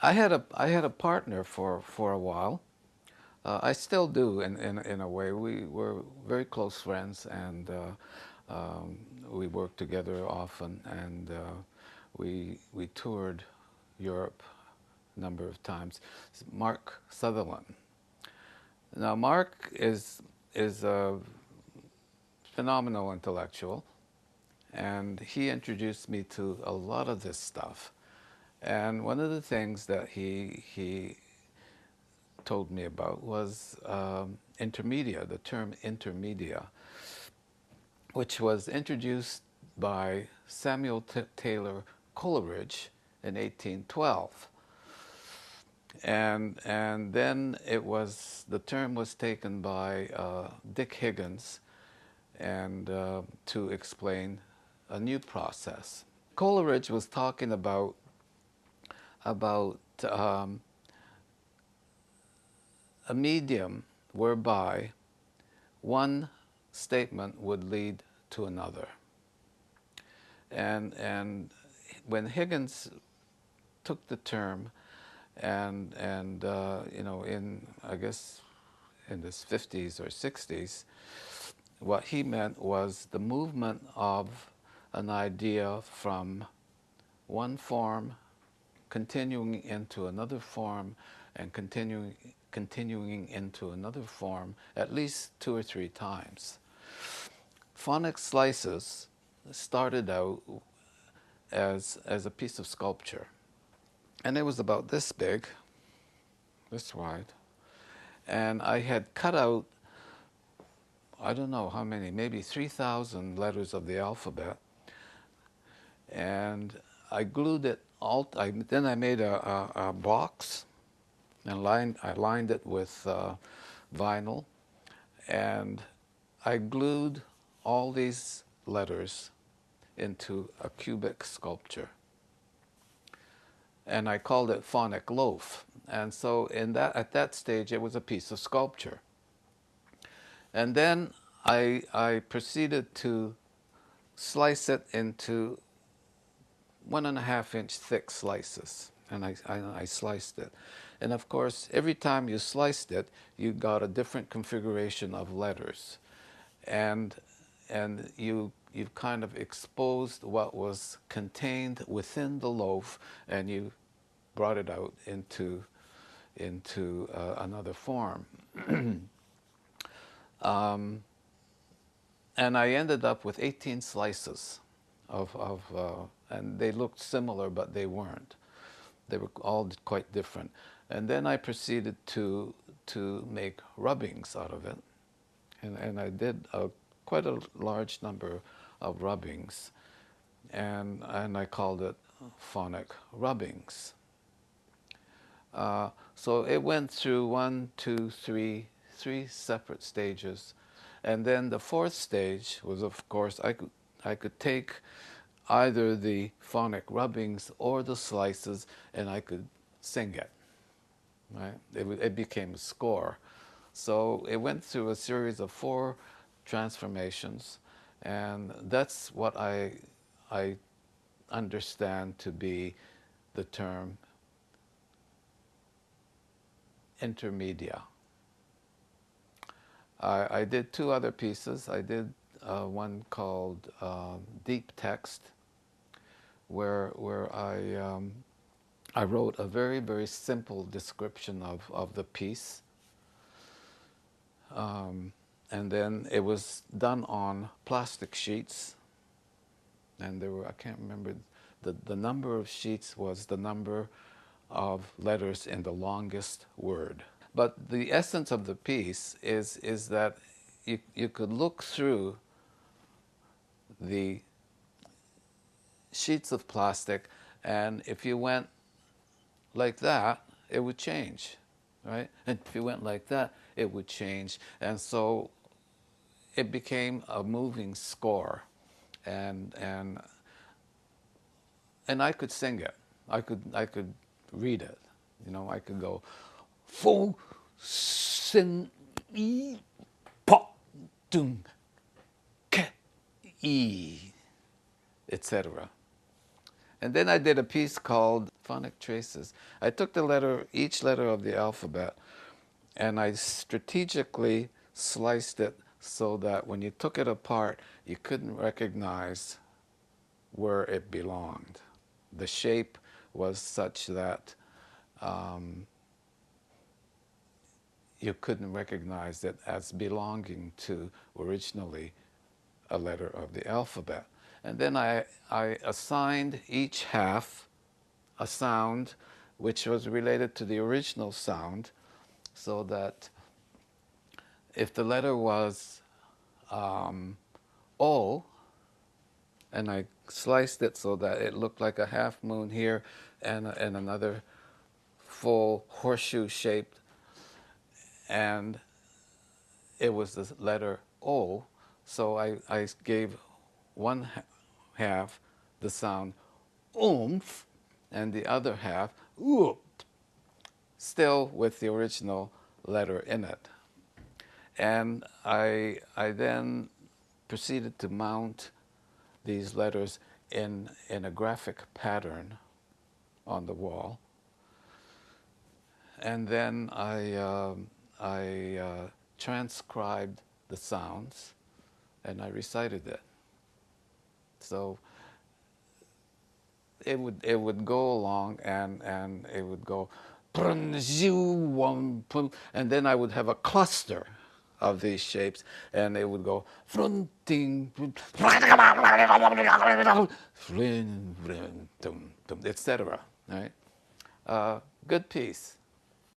I had a partner for a while. I still do in a way. We were very close friends, and we worked together often, and we toured Europe a number of times. It's Mark Sutherland. Now, Mark is a phenomenal intellectual, and he introduced me to a lot of this stuff. And one of the things that he told me about was intermedia, the term intermedia, which was introduced by Samuel Taylor Coleridge in 1812. And then the term was taken by Dick Higgins and to explain a new process. Coleridge was talking about a medium whereby one statement would lead to another. And when Higgins took the term and you know, I guess in his 50s or 60s, what he meant was the movement of an idea from one form continuing into another form and continuing into another form at least 2 or 3 times. Phonic slices started out as a piece of sculpture, and it was about this big, this wide, and I had cut out, I don't know how many, maybe 3,000 letters of the alphabet, and I glued it all. Then I made a box and I lined it with vinyl, and I glued all these letters into a cubic sculpture, and I called it Phonic Loaf. And so at that stage it was a piece of sculpture. And then I proceeded to slice it into 1.5-inch thick slices, and I sliced it. And of course, every time you sliced it, you got a different configuration of letters, and you've kind of exposed what was contained within the loaf, and you brought it out into another form. And I ended up with 18 slices and they looked similar, but they weren't. They were all quite different. And then I proceeded to make rubbings out of it, and I did quite a large number of rubbings, and I called it Phonic Rubbings. So it went through 1, 2, 3 separate stages, and then the 4th stage was, of course, I could take either the phonic rubbings or the slices, and I could sing it. Right? It became a score. So it went through a series of 4 transformations, and that's what I understand to be the term intermedia. I did 2 other pieces. I did one called Deep Text, where I wrote a very, very simple description of the piece. And then it was done on plastic sheets, and there were, I can't remember, the number of sheets was the number of letters in the longest word. But the essence of the piece is that you could look through the sheets of plastic, and if you went like that, it would change, right? And if you went like that, it would change. And so it became a moving score, and I could sing it. I could read it. You know, I could go fo sin e pa dung ke e, etc. And then I did a piece called phonic traces. I took the letter, each letter of the alphabet, and I strategically sliced it so that when you took it apart, you couldn't recognize where it belonged. The shape was such that you couldn't recognize it as belonging to originally a letter of the alphabet. And then I assigned each half a sound which was related to the original sound, so that if the letter was O, and I sliced it so that it looked like a half moon here and another full horseshoe shaped, and it was the letter O, so I gave one half the sound oomph and the other half oop, still with the original letter in it. And I then proceeded to mount these letters in a graphic pattern on the wall. And then I transcribed the sounds and I recited it. So it would go along and it would go, and then I would have a cluster of these shapes, and it would go fronting, etc. Right? Good piece.